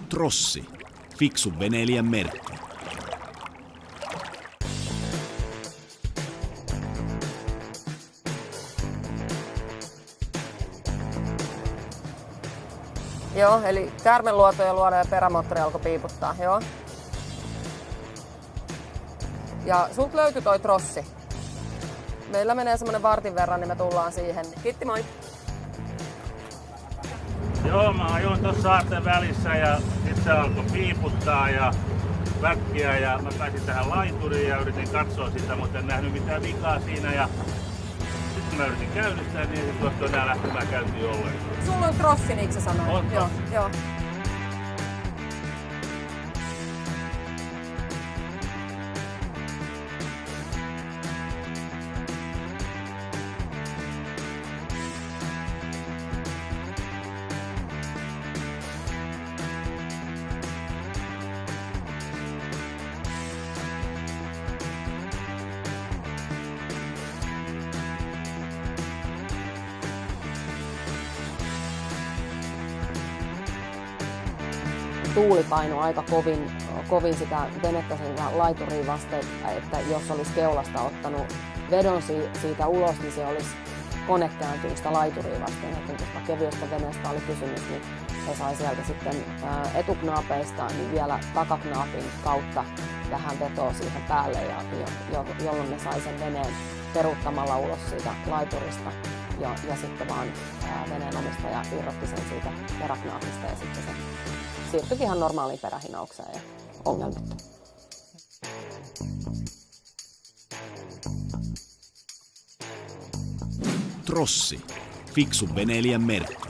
Trossi. Fiksu veneilijän merkki. Joo, eli käärmeluotoja luodaan ja perämoottori alkoi piiputtaa, joo. Ja sulta löytyi toi trossi. Meillä menee semmonen vartin verran, niin me tullaan siihen. Kiitti, moi! Joo, mä ajoin tuossa saarten välissä ja sit se alkoi piiputtaa ja väkkiä ja mä pääsin tähän laituriin ja yritin katsoa sitä, mutta en nähnyt mitään vikaa siinä ja sitten mä yritin käynnistää niin ei tuosta enää lähtemään käyntiin ollenkaan. Sulla on trossi, niin sä sanoit? On joo, trossi. joo. Tuuli painoi aika kovin sitä venettä sen laituriin vasten, että jos olisi keulasta ottanut vedon siitä ulos, niin se olisi kone kääntynyt sitä laituriin vasten. Ja koska kevyestä veneestä oli kysymys, niin he sai sieltä sitten etuknaapeista niin vielä takaknaapin kautta vähän vetoa siihen päälle, jolloin ne sai sen veneen peruuttamalla ulos siitä laiturista. Ja sitten vaan veneen omistaja irrotti sen siitä peräknaapista ja sitten se siirtyikin ihan normaaliin perähinaukseen ja ongelmitta. Trossi. Fiksu veneilijän merkki.